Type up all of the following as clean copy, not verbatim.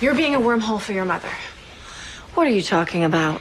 You're being a wormhole for your mother. What are you talking about?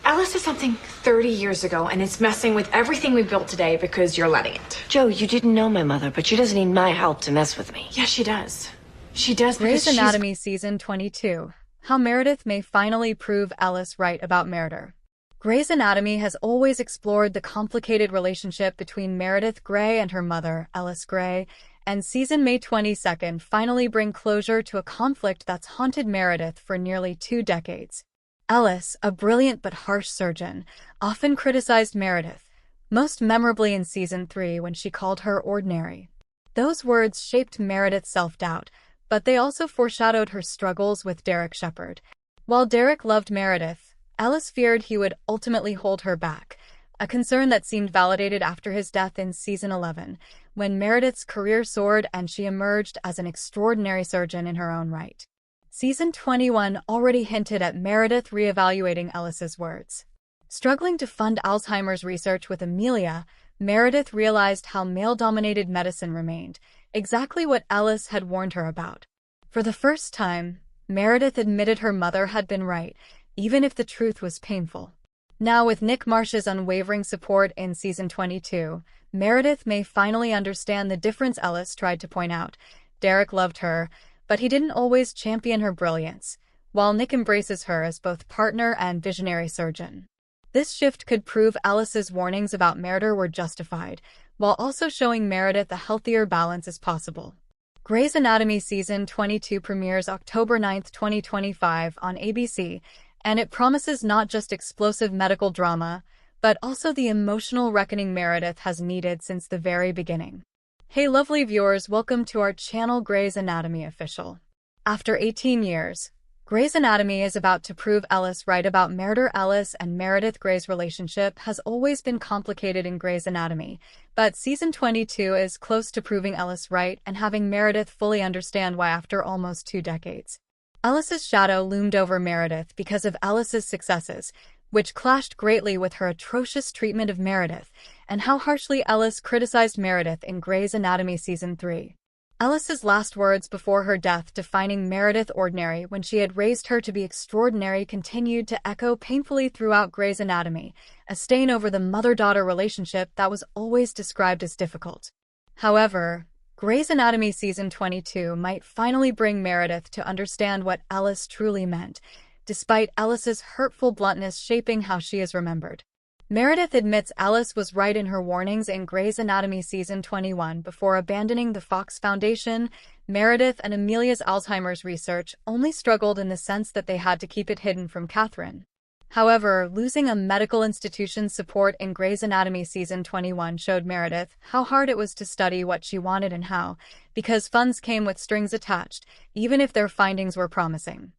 Ellis did something 30 years ago, and it's messing with everything we built today because you're letting it. Joe, you didn't know my mother, but she doesn't need my help to mess with me. Yes, she does. She does because Grey's Anatomy Season 22. How Meredith may finally prove Ellis right about murder. Grey's Anatomy has always explored the complicated relationship between Meredith Grey and her mother, Ellis Grey, and season May 22nd finally bring closure to a conflict that's haunted Meredith for nearly 2 decades. Ellis, a brilliant but harsh surgeon, often criticized Meredith, most memorably in season 3 when she called her ordinary. Those words shaped Meredith's self-doubt, but they also foreshadowed her struggles with Derek Shepherd. While Derek loved Meredith, Ellis feared he would ultimately hold her back, a concern that seemed validated after his death in season 11, when Meredith's career soared and she emerged as an extraordinary surgeon in her own right. Season 21 already hinted at Meredith reevaluating Ellis's words. Struggling to fund Alzheimer's research with Amelia, Meredith realized how male-dominated medicine remained, exactly what Ellis had warned her about. For the first time, Meredith admitted her mother had been right, even if the truth was painful. Now, with Nick Marsh's unwavering support in season 22, Meredith may finally understand the difference Ellis tried to point out. Derek loved her, but he didn't always champion her brilliance, while Nick embraces her as both partner and visionary surgeon. This shift could prove Ellis's warnings about murder were justified, while also showing Meredith a healthier balance is possible. Grey's Anatomy Season 22 premieres October 9, 2025 on ABC, and it promises not just explosive medical drama, but also the emotional reckoning Meredith has needed since the very beginning. Hey lovely viewers, welcome to our channel Grey's Anatomy Official. After 18 years, Grey's Anatomy is about to prove Ellis right about murder. Ellis and Meredith Grey's relationship has always been complicated in Grey's Anatomy, but Season 22 is close to proving Ellis right and having Meredith fully understand why after almost 2 decades. Ellis's shadow loomed over Meredith because of Ellis's successes, which clashed greatly with her atrocious treatment of Meredith, and how harshly Ellis criticized Meredith in Grey's Anatomy Season 3. Ellis's last words before her death defining Meredith ordinary when she had raised her to be extraordinary continued to echo painfully throughout Grey's Anatomy, a stain over the mother-daughter relationship that was always described as difficult. However, Grey's Anatomy Season 22 might finally bring Meredith to understand what Ellis truly meant, despite Ellis's hurtful bluntness shaping how she is remembered. Meredith admits Ellis was right in her warnings in Grey's Anatomy Season 21 before abandoning the Fox Foundation. Meredith and Amelia's Alzheimer's research only struggled in the sense that they had to keep it hidden from Catherine. However, losing a medical institution's support in Grey's Anatomy Season 21 showed Meredith how hard it was to study what she wanted and how, because funds came with strings attached, even if their findings were promising.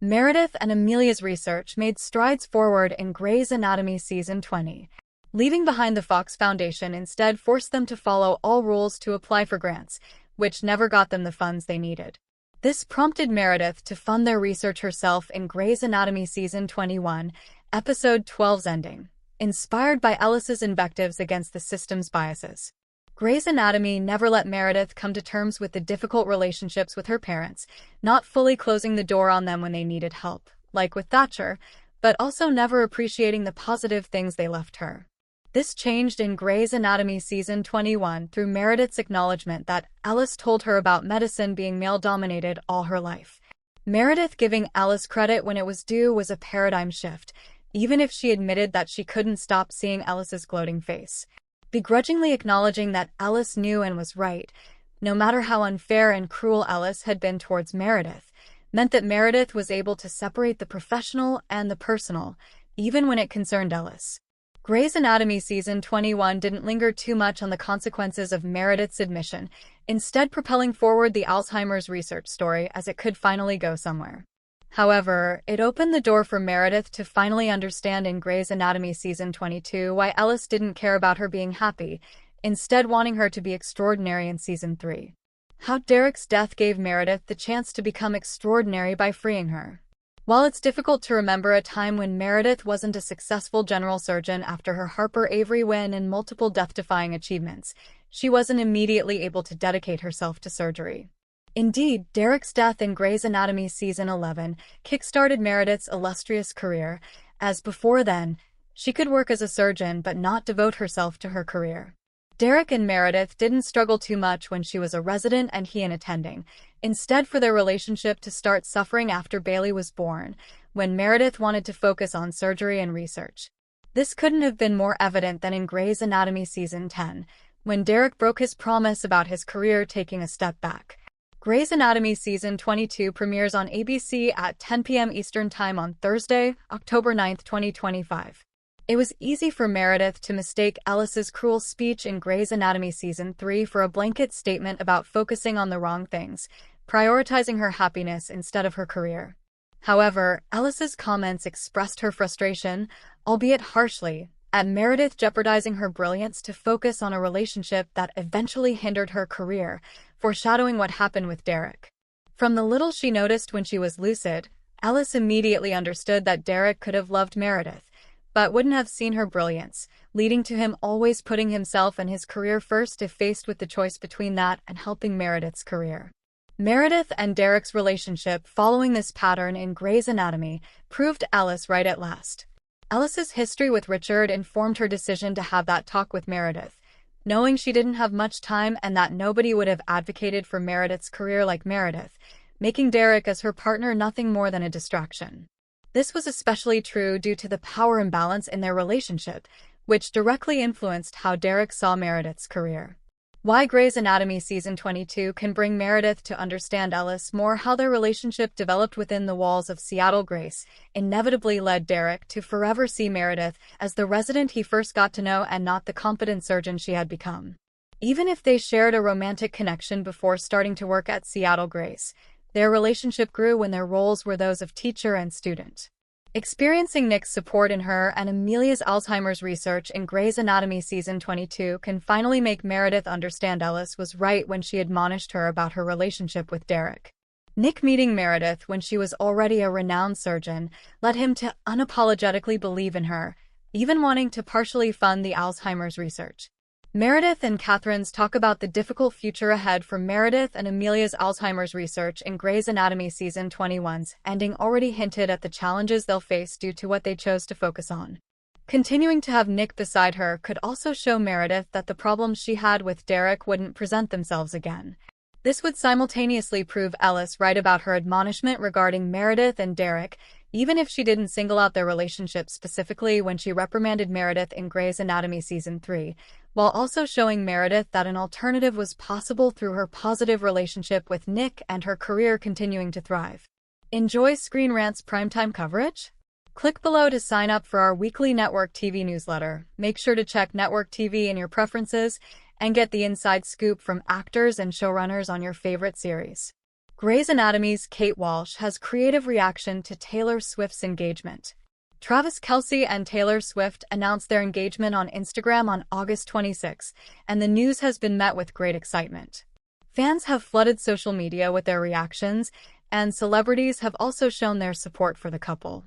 Meredith and Amelia's research made strides forward in Grey's Anatomy Season 20. Leaving behind the Fox Foundation instead forced them to follow all rules to apply for grants, which never got them the funds they needed. This prompted Meredith to fund their research herself in Grey's Anatomy Season 21, Episode 12's ending, inspired by Ellis's invectives against the system's biases. Grey's Anatomy never let Meredith come to terms with the difficult relationships with her parents, not fully closing the door on them when they needed help, like with Thatcher, but also never appreciating the positive things they left her. This changed in Grey's Anatomy Season 21 through Meredith's acknowledgement that Ellis told her about medicine being male-dominated all her life. Meredith giving Ellis credit when it was due was a paradigm shift, even if she admitted that she couldn't stop seeing Ellis's gloating face. Begrudgingly acknowledging that Ellis knew and was right, no matter how unfair and cruel Ellis had been towards Meredith, meant that Meredith was able to separate the professional and the personal, even when it concerned Ellis. Grey's Anatomy Season 21 didn't linger too much on the consequences of Meredith's admission, instead propelling forward the Alzheimer's research story as it could finally go somewhere. However, it opened the door for Meredith to finally understand in Grey's Anatomy Season 22 why Ellis didn't care about her being happy, instead wanting her to be extraordinary in Season 3. How Derek's death gave Meredith the chance to become extraordinary by freeing her. While it's difficult to remember a time when Meredith wasn't a successful general surgeon after her Harper Avery win and multiple death-defying achievements, she wasn't immediately able to dedicate herself to surgery. Indeed, Derek's death in Grey's Anatomy Season 11 kickstarted Meredith's illustrious career, as before then, she could work as a surgeon but not devote herself to her career. Derek and Meredith didn't struggle too much when she was a resident and he an attending, instead for their relationship to start suffering after Bailey was born, when Meredith wanted to focus on surgery and research. This couldn't have been more evident than in Grey's Anatomy Season 10, when Derek broke his promise about his career taking a step back. Grey's Anatomy Season 22 premieres on ABC at 10 p.m. Eastern Time on Thursday, October 9, 2025. It was easy for Meredith to mistake Ellis's cruel speech in Grey's Anatomy Season 3 for a blanket statement about focusing on the wrong things, prioritizing her happiness instead of her career. However, Ellis's comments expressed her frustration, albeit harshly, at Meredith jeopardizing her brilliance to focus on a relationship that eventually hindered her career, foreshadowing what happened with Derek. From the little she noticed when she was lucid, Ellis immediately understood that Derek could have loved Meredith, but wouldn't have seen her brilliance, leading to him always putting himself and his career first if faced with the choice between that and helping Meredith's career. Meredith and Derek's relationship following this pattern in Grey's Anatomy proved Ellis right at last. Ellis's history with Richard informed her decision to have that talk with Meredith, knowing she didn't have much time and that nobody would have advocated for Meredith's career like Meredith, making Derek as her partner nothing more than a distraction. This was especially true due to the power imbalance in their relationship, which directly influenced how Derek saw Meredith's career. Why Grey's Anatomy Season 22 can bring Meredith to understand Ellis more. How their relationship developed within the walls of Seattle Grace inevitably led Derek to forever see Meredith as the resident he first got to know and not the competent surgeon she had become. Even if they shared a romantic connection before starting to work at Seattle Grace, their relationship grew when their roles were those of teacher and student. Experiencing Nick's support in her and Amelia's Alzheimer's research in Grey's Anatomy Season 22 can finally make Meredith understand Ellis was right when she admonished her about her relationship with Derek. Nick meeting Meredith when she was already a renowned surgeon led him to unapologetically believe in her, even wanting to partially fund the Alzheimer's research. Meredith and Catherine's talk about the difficult future ahead for Meredith and Amelia's Alzheimer's research in Grey's Anatomy Season 21's ending already hinted at the challenges they'll face due to what they chose to focus on. Continuing to have Nick beside her could also show Meredith that the problems she had with Derek wouldn't present themselves again. This would simultaneously prove Ellis right about her admonishment regarding Meredith and Derek, even if she didn't single out their relationship specifically when she reprimanded Meredith in Grey's Anatomy Season 3, while also showing Meredith that an alternative was possible through her positive relationship with Nick and her career continuing to thrive. Enjoy Screen Rant's primetime coverage? Click below to sign up for our weekly Network TV newsletter. Make sure to check Network TV in your preferences and get the inside scoop from actors and showrunners on your favorite series. Grey's Anatomy's Kate Walsh has creative reaction to Taylor Swift's engagement. Travis Kelce and Taylor Swift announced their engagement on Instagram on August 26, and the news has been met with great excitement. Fans have flooded social media with their reactions, and celebrities have also shown their support for the couple.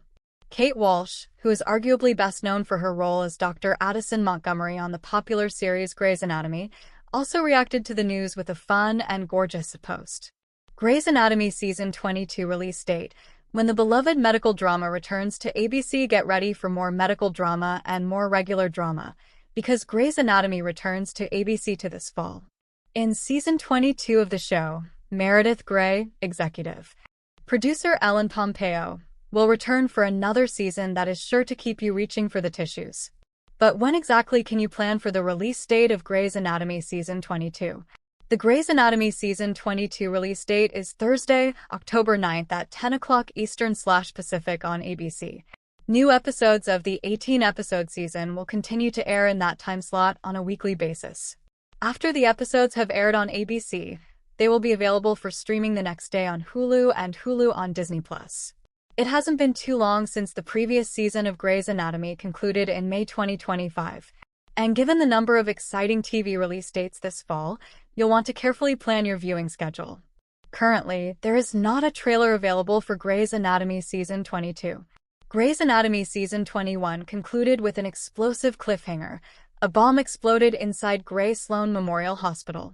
Kate Walsh, who is arguably best known for her role as Dr. Addison Montgomery on the popular series Grey's Anatomy, also reacted to the news with a fun and gorgeous post. Grey's Anatomy Season 22 release date. When the beloved medical drama returns to ABC, get ready for more medical drama and more regular drama, because Grey's Anatomy returns to ABC this fall. In Season 22 of the show, Meredith Grey, executive producer Ellen Pompeo, will return for another season that is sure to keep you reaching for the tissues. But when exactly can you plan for the release date of Grey's Anatomy Season 22? The Grey's Anatomy Season 22 release date is Thursday, October 9th at 10 o'clock Eastern/Pacific on ABC. New episodes of the 18-episode season will continue to air in that time slot on a weekly basis. After the episodes have aired on ABC, they will be available for streaming the next day on Hulu and Hulu on Disney+. It hasn't been too long since the previous season of Grey's Anatomy concluded in May 2025. And given the number of exciting TV release dates this fall, you'll want to carefully plan your viewing schedule. Currently, there is not a trailer available for Grey's Anatomy Season 22. Grey's Anatomy Season 21 concluded with an explosive cliffhanger. A bomb exploded inside Grey Sloan Memorial Hospital.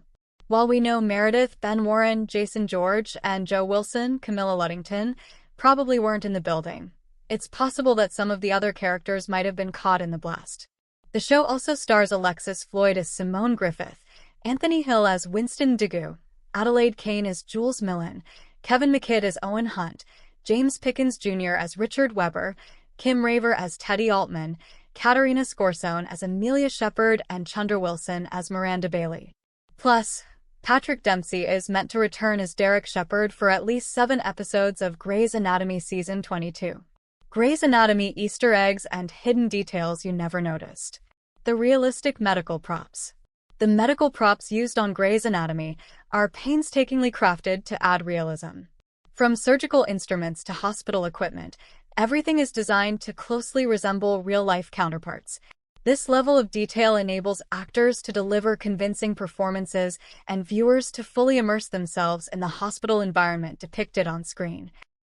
While we know Meredith, Ben Warren, Jason George, and Joe Wilson, Camilla Luddington, probably weren't in the building, it's possible that some of the other characters might have been caught in the blast. The show also stars Alexis Floyd as Simone Griffith, Anthony Hill as Winston Degoe, Adelaide Kane as Jules Millen, Kevin McKidd as Owen Hunt, James Pickens Jr. as Richard Weber, Kim Raver as Teddy Altman, Katerina Scorsone as Amelia Shepard, and Chunder Wilson as Miranda Bailey. Plus, Patrick Dempsey is meant to return as Derek Shepherd for at least 7 episodes of Grey's Anatomy Season 22. Grey's Anatomy Easter eggs and hidden details you never noticed. The realistic medical props. The medical props used on Grey's Anatomy are painstakingly crafted to add realism. From surgical instruments to hospital equipment, everything is designed to closely resemble real-life counterparts. This level of detail enables actors to deliver convincing performances and viewers to fully immerse themselves in the hospital environment depicted on screen.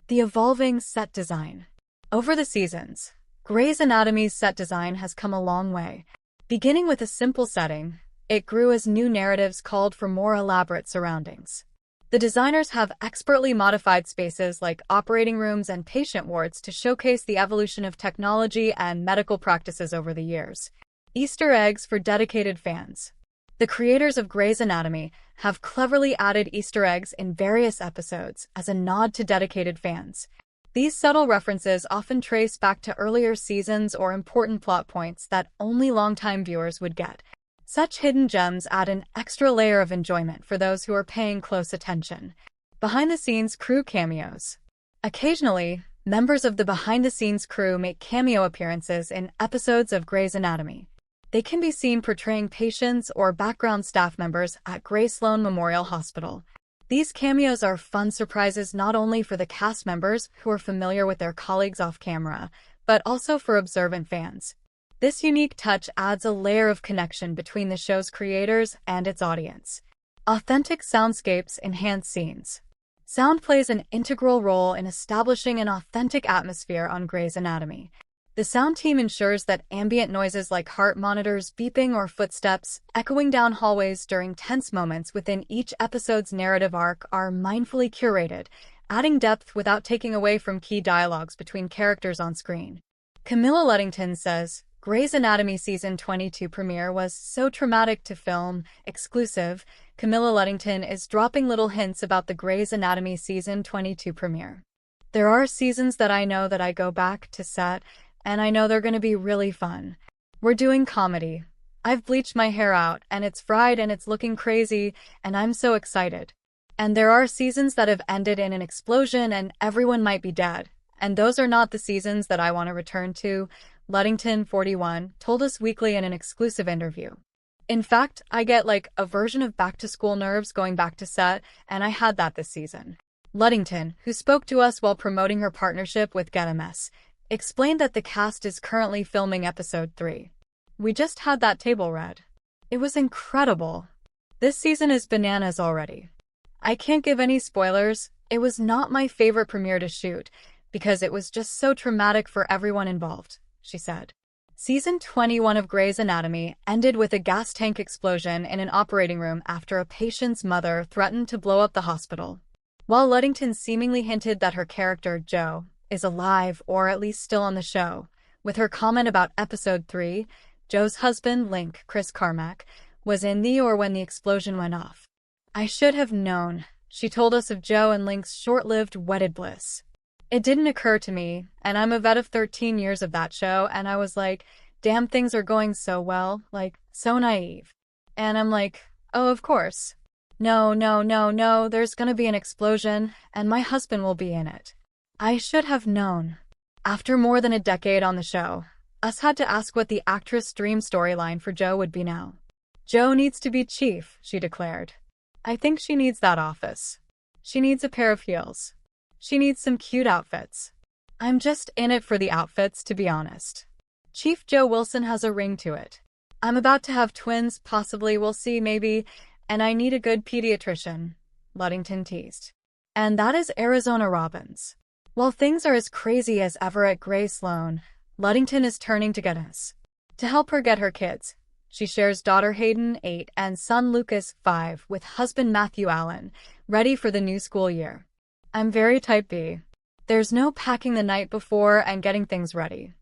The evolving set design. Over the seasons, Grey's Anatomy's set design has come a long way. Beginning with a simple setting, it grew as new narratives called for more elaborate surroundings. The designers have expertly modified spaces like operating rooms and patient wards to showcase the evolution of technology and medical practices over the years. Easter eggs for dedicated fans. The creators of Grey's Anatomy have cleverly added Easter eggs in various episodes as a nod to dedicated fans. These subtle references often trace back to earlier seasons or important plot points that only longtime viewers would get. Such hidden gems add an extra layer of enjoyment for those who are paying close attention. Behind-the-scenes crew cameos. Occasionally, members of the behind-the-scenes crew make cameo appearances in episodes of Grey's Anatomy. They can be seen portraying patients or background staff members at Grey Sloan Memorial Hospital. These cameos are fun surprises not only for the cast members who are familiar with their colleagues off-camera, but also for observant fans. This unique touch adds a layer of connection between the show's creators and its audience. Authentic soundscapes enhance scenes. Sound plays an integral role in establishing an authentic atmosphere on Grey's Anatomy. The sound team ensures that ambient noises like heart monitors beeping or footsteps echoing down hallways during tense moments within each episode's narrative arc are mindfully curated, adding depth without taking away from key dialogues between characters on screen. Camilla Luddington says, Grey's Anatomy Season 22 premiere was so traumatic to film, exclusive. Camilla Luddington is dropping little hints about the Grey's Anatomy Season 22 premiere. There are seasons that I know that I go back to set, and I know they're going to be really fun. We're doing comedy. I've bleached my hair out, and it's fried and it's looking crazy, and I'm so excited. And there are seasons that have ended in an explosion and everyone might be dead, and those are not the seasons that I want to return to. Luddington, 41, told Us Weekly in an exclusive interview. In fact, I get like a version of back-to-school nerves going back to set, and I had that this season. Luddington, who spoke to us while promoting her partnership with Get a Mess, explained that the cast is currently filming episode 3. We just had that table read. It was incredible. This season is bananas already. I can't give any spoilers. It was not my favorite premiere to shoot, because it was just so traumatic for everyone involved, she said. Season 21 of Grey's Anatomy ended with a gas tank explosion in an operating room after a patient's mother threatened to blow up the hospital. While Luddington seemingly hinted that her character, Jo, is alive or at least still on the show, with her comment about episode 3, Jo's husband, Link, Chris Carmack, was in the or when the explosion went off. I should have known, she told us of Jo and Link's short-lived wedded bliss. It didn't occur to me, and I'm a vet of 13 years of that show, and I was like, damn, things are going so well, like, so naive. And I'm like, oh, of course. No, there's gonna be an explosion, and my husband will be in it. I should have known. After more than a decade on the show, us had to ask what the actress' dream storyline for Jo would be now. Jo needs to be chief, she declared. I think she needs that office. She needs a pair of heels. She needs some cute outfits. I'm just in it for the outfits, to be honest. Chief Joe Wilson has a ring to it. I'm about to have twins, possibly, we'll see, maybe, and I need a good pediatrician, Luddington teased. And that is Arizona Robbins. While things are as crazy as ever at Grey Sloan, Luddington is turning to Get Us. To help her get her kids, She shares daughter Hayden, 8, and son Lucas, 5, with husband Matthew Allen, ready for the new school year. I'm very type B. There's no packing the night before and getting things ready.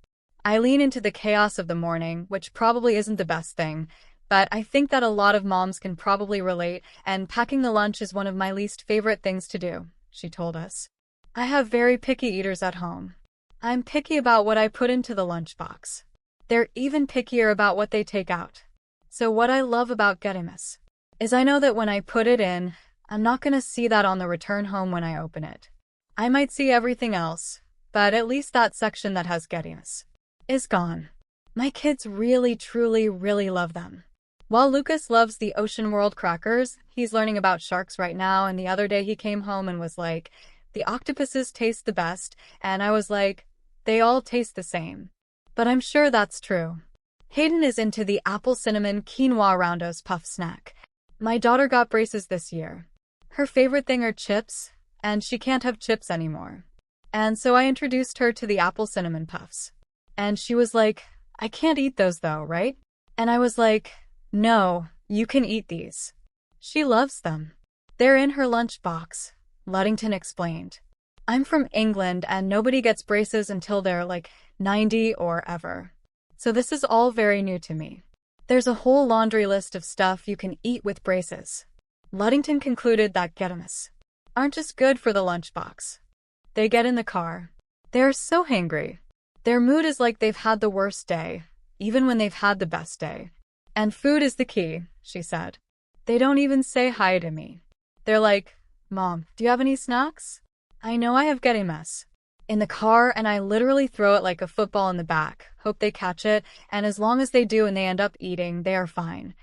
I lean into the chaos of the morning, which probably isn't the best thing, but I think that a lot of moms can probably relate, and packing the lunch is one of my least favorite things to do, she told us. I have very picky eaters at home. I'm picky about what I put into the lunchbox. They're even pickier about what they take out. So what I love about Getimus is I know that when I put it in, I'm not gonna see that on the return home when I open it. I might see everything else, but at least that section that has Getimus is gone. My kids really, truly, really love them. While Lucas loves the Ocean World crackers, he's learning about sharks right now, and the other day he came home and was like, the octopuses taste the best, and I was like, they all taste the same. But I'm sure that's true. Hayden is into the apple cinnamon quinoa roundos puff snack. My daughter got braces this year. Her favorite thing are chips, and she can't have chips anymore. And so I introduced her to the apple cinnamon puffs. And she was like, I can't eat those though, right? And I was like, no, you can eat these. She loves them. They're in her lunchbox, Luddington explained. I'm from England and nobody gets braces until they're like 90 or ever. So this is all very new to me. There's a whole laundry list of stuff you can eat with braces. Luddington concluded that Getimus aren't just good for the lunchbox. They get in the car. They're so hangry. Their mood is like they've had the worst day, even when they've had the best day. And food is the key, she said. They don't even say hi to me. They're like, Mom, do you have any snacks? I know I have Getimus in the car, and I literally throw it like a football in the back, hope they catch it, and as long as they do and they end up eating, they are fine.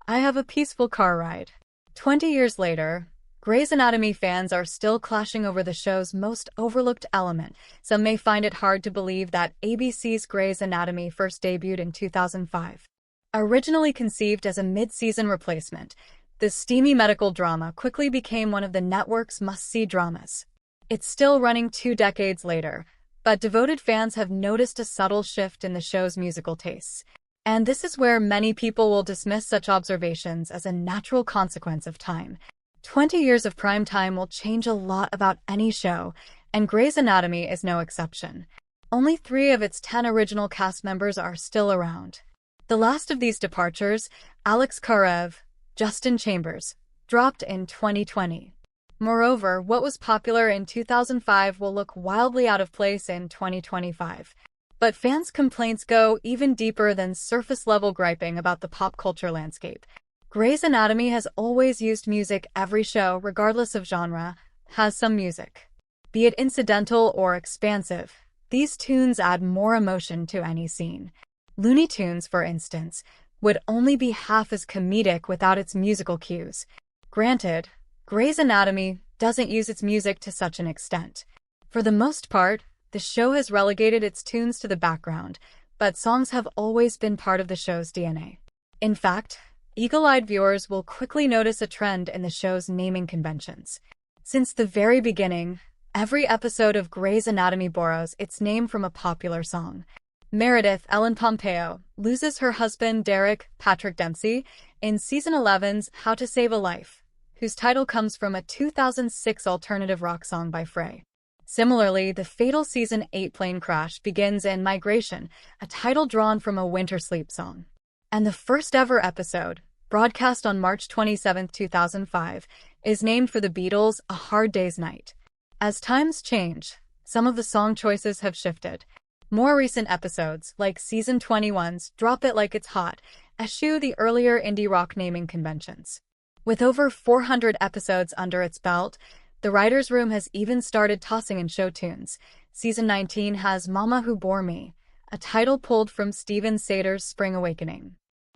I have a peaceful car ride. 20 years later, Grey's Anatomy fans are still clashing over the show's most overlooked element. Some may find it hard to believe that ABC's Grey's Anatomy first debuted in 2005. Originally conceived as a mid-season replacement, the steamy medical drama quickly became one of the network's must-see dramas. It's still running 2 decades later, but devoted fans have noticed a subtle shift in the show's musical tastes. And this is where many people will dismiss such observations as a natural consequence of time. 20 years of prime time will change a lot about any show, and Grey's Anatomy is no exception. Only 3 of its 10 original cast members are still around. The last of these departures, Alex Karev, Justin Chambers, dropped in 2020. Moreover, what was popular in 2005 will look wildly out of place in 2025. But fans' complaints go even deeper than surface-level griping about the pop culture landscape. Grey's Anatomy has always used music. Every show, regardless of genre, has some music. Be it incidental or expansive, these tunes add more emotion to any scene. Looney Tunes, for instance, would only be half as comedic without its musical cues. Granted, Grey's Anatomy doesn't use its music to such an extent. For the most part, the show has relegated its tunes to the background, but songs have always been part of the show's DNA. In fact, eagle-eyed viewers will quickly notice a trend in the show's naming conventions. Since the very beginning, every episode of Grey's Anatomy borrows its name from a popular song. Meredith, Ellen Pompeo, loses her husband Derek, Patrick Dempsey, in Season 11's How to Save a Life, whose title comes from a 2006 alternative rock song by Frey. Similarly, the fatal Season 8 plane crash begins in Migration, a title drawn from a Winter Sleep song. And the first ever episode, broadcast on March 27, 2005, is named for the Beatles' A Hard Day's Night. As times change, some of the song choices have shifted. More recent episodes, like Season 21's Drop It Like It's Hot, eschew the earlier indie rock naming conventions. With over 400 episodes under its belt, the writer's room has even started tossing in show tunes. Season 19 has Mama Who Bore Me, a title pulled from Steven Sater's Spring Awakening.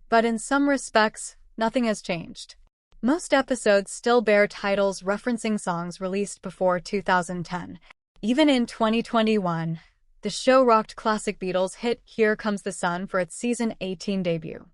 But in some respects, nothing has changed. Most episodes still bear titles referencing songs released before 2010. Even in 2021, the show rocked classic Beatles hit Here Comes the Sun for its Season 18 debut.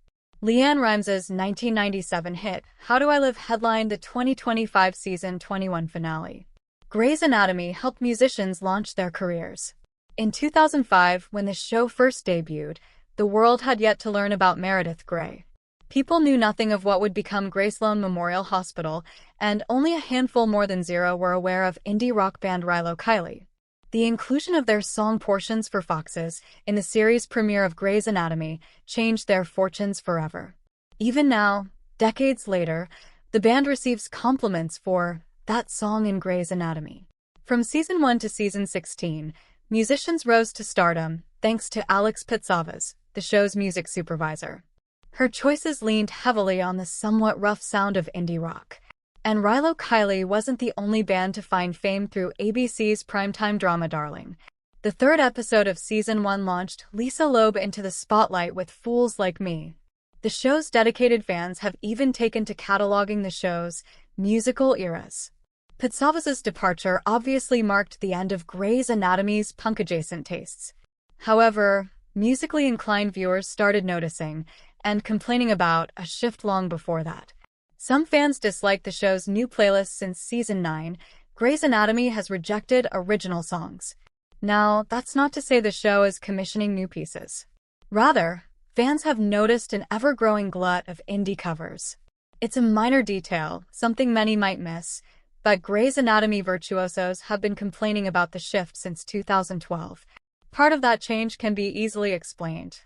LeAnn Rimes' 1997 hit How Do I Live headlined the 2025 Season 21 finale. Grey's Anatomy helped musicians launch their careers. In 2005, when the show first debuted, the world had yet to learn about Meredith Grey. People knew nothing of what would become Grace Sloan Memorial Hospital, and only a handful more than zero were aware of indie rock band Rilo Kiley. The inclusion of their song portions for Foxes in the series premiere of Grey's Anatomy changed their fortunes forever. Even now, decades later, the band receives compliments for that song in Grey's Anatomy. From Season 1 to Season 16, musicians rose to stardom thanks to Alex Pitsavas, the show's music supervisor. Her choices leaned heavily on the somewhat rough sound of indie rock. And Rilo Kiley wasn't the only band to find fame through ABC's primetime drama darling. The third episode of Season 1 launched Lisa Loeb into the spotlight with Fools Like Me. The show's dedicated fans have even taken to cataloging the show's musical eras. Pitsavas' departure obviously marked the end of Grey's Anatomy's punk-adjacent tastes. However, musically inclined viewers started noticing and complaining about a shift long before that. Some fans dislike the show's new playlist since Season 9. Grey's Anatomy has rejected original songs. Now, that's not to say the show is commissioning new pieces. Rather, fans have noticed an ever-growing glut of indie covers. It's a minor detail, something many might miss, but Grey's Anatomy virtuosos have been complaining about the shift since 2012. Part of that change can be easily explained.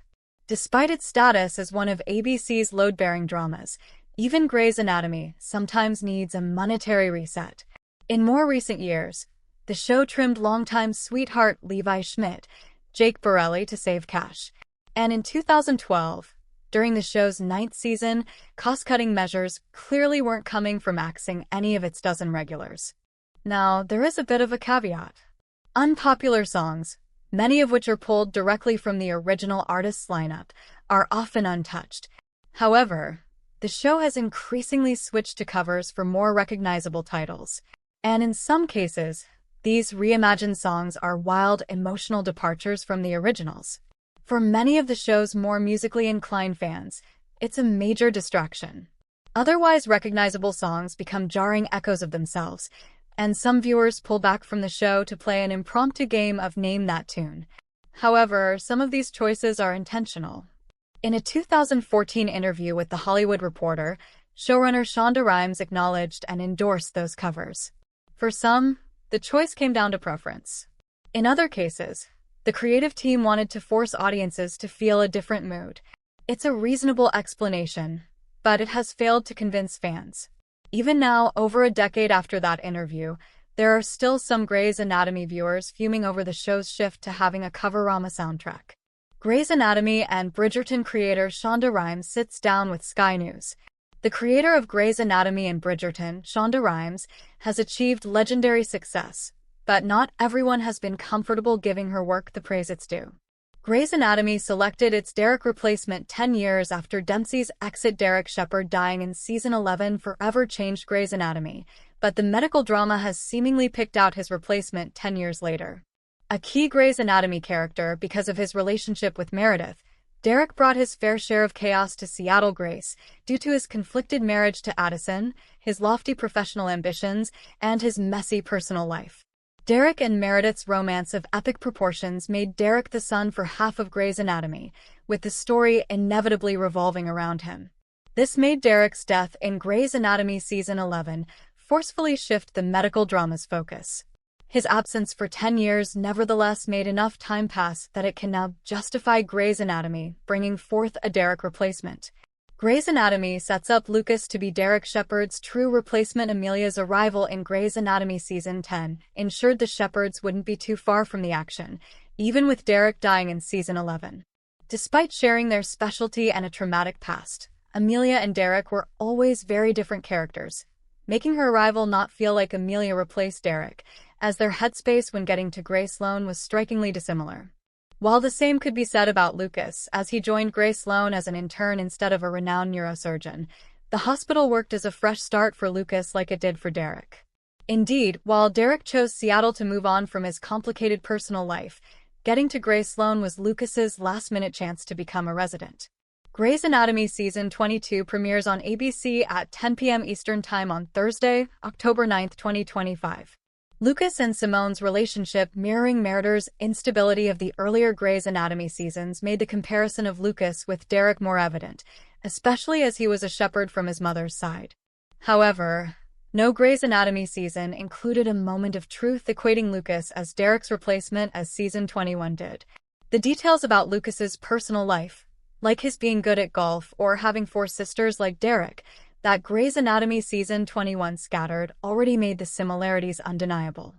Despite its status as one of ABC's load-bearing dramas, even Grey's Anatomy sometimes needs a monetary reset. In more recent years, the show trimmed longtime sweetheart Levi Schmidt, Jake Borelli, to save cash. And in 2012, during the show's 9th season, cost-cutting measures clearly weren't coming from axing any of its dozen regulars. Now, there is a bit of a caveat. Unpopular songs, many of which are pulled directly from the original artist's lineup, are often untouched. However, the show has increasingly switched to covers for more recognizable titles. And in some cases, these reimagined songs are wild, emotional departures from the originals. For many of the show's more musically inclined fans, it's a major distraction. Otherwise recognizable songs become jarring echoes of themselves, and some viewers pull back from the show to play an impromptu game of Name That Tune. However, some of these choices are intentional. In a 2014 interview with The Hollywood Reporter, showrunner Shonda Rhimes acknowledged and endorsed those covers. For some, the choice came down to preference. In other cases, the creative team wanted to force audiences to feel a different mood. It's a reasonable explanation, but it has failed to convince fans. Even now, over a decade after that interview, there are still some Grey's Anatomy viewers fuming over the show's shift to having a cover-rama soundtrack. Grey's Anatomy and Bridgerton creator Shonda Rhimes sits down with Sky News. The creator of Grey's Anatomy and Bridgerton, Shonda Rhimes, has achieved legendary success, but not everyone has been comfortable giving her work the praise it's due. Grey's Anatomy selected its Derek replacement 10 years after Dempsey's exit. Derek Shepherd dying in Season 11 forever changed Grey's Anatomy, but the medical drama has seemingly picked out his replacement 10 years later. A key Grey's Anatomy character because of his relationship with Meredith, Derek brought his fair share of chaos to Seattle Grace due to his conflicted marriage to Addison, his lofty professional ambitions, and his messy personal life. Derek and Meredith's romance of epic proportions made Derek the son for half of Grey's Anatomy, with the story inevitably revolving around him. This made Derek's death in Grey's Anatomy Season 11 forcefully shift the medical drama's focus. His absence for 10 years nevertheless made enough time pass that it can now justify Grey's Anatomy bringing forth a Derek replacement. Grey's Anatomy sets up Lucas to be Derek Shepherd's true replacement. Amelia's arrival in Grey's Anatomy Season 10 ensured the Shepherds wouldn't be too far from the action, even with Derek dying in Season 11. Despite sharing their specialty and a traumatic past, Amelia and Derek were always very different characters, making her arrival not feel like Amelia replaced Derek, as their headspace when getting to Grey Sloan was strikingly dissimilar. While the same could be said about Lucas, as he joined Grey Sloan as an intern instead of a renowned neurosurgeon, the hospital worked as a fresh start for Lucas like it did for Derek. Indeed, while Derek chose Seattle to move on from his complicated personal life, getting to Grey Sloan was Lucas's last-minute chance to become a resident. Grey's Anatomy Season 22 premieres on ABC at 10 p.m. Eastern Time on Thursday, October 9, 2025. Lucas and Simone's relationship, mirroring Meredith's instability of the earlier Grey's Anatomy seasons, made the comparison of Lucas with Derek more evident, especially as he was a shepherd from his mother's side. However, no Grey's Anatomy season included a moment of truth equating Lucas as Derek's replacement as season 21 did. The details about Lucas's personal life, like his being good at golf or having 4 sisters like Derek, that Grey's Anatomy season 21 scattered already made the similarities undeniable.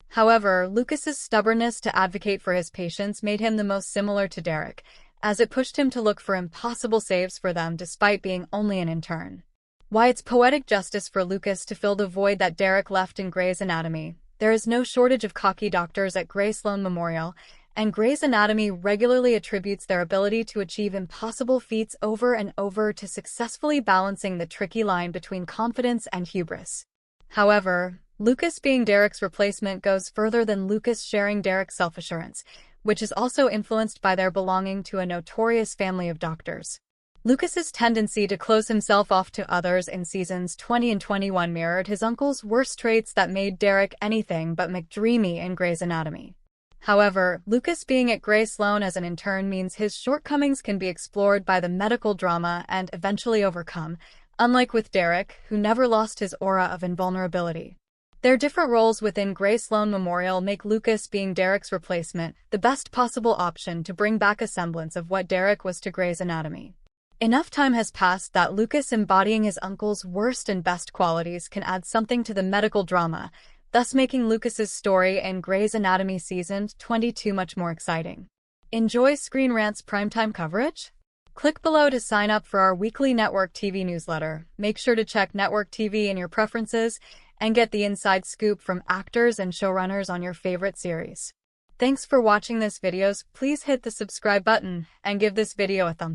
However, Lucas's stubbornness to advocate for his patients made him the most similar to Derek, as it pushed him to look for impossible saves for them despite being only an intern. While it's poetic justice for Lucas to fill the void that Derek left in Grey's Anatomy, there is no shortage of cocky doctors at Grey Sloan Memorial, and Grey's Anatomy regularly attributes their ability to achieve impossible feats over and over to successfully balancing the tricky line between confidence and hubris. However, Lucas being Derek's replacement goes further than Lucas sharing Derek's self-assurance, which is also influenced by their belonging to a notorious family of doctors. Lucas's tendency to close himself off to others in seasons 20 and 21 mirrored his uncle's worst traits that made Derek anything but McDreamy in Grey's Anatomy. However, Lucas being at Grey Sloan as an intern means his shortcomings can be explored by the medical drama and eventually overcome, unlike with Derek, who never lost his aura of invulnerability. Their different roles within Grey Sloan Memorial make Lucas being Derek's replacement the best possible option to bring back a semblance of what Derek was to Grey's Anatomy. Enough time has passed that Lucas embodying his uncle's worst and best qualities can add something to the medical drama, thus making Lucas's story in Grey's Anatomy season 22 much more exciting. Enjoy Screen Rant's primetime coverage? Click below to sign up for our weekly Network TV newsletter. Make sure to check Network TV in your preferences and get the inside scoop from actors and showrunners on your favorite series. Thanks for watching this video. Please hit the subscribe button and give this video a thumbs up.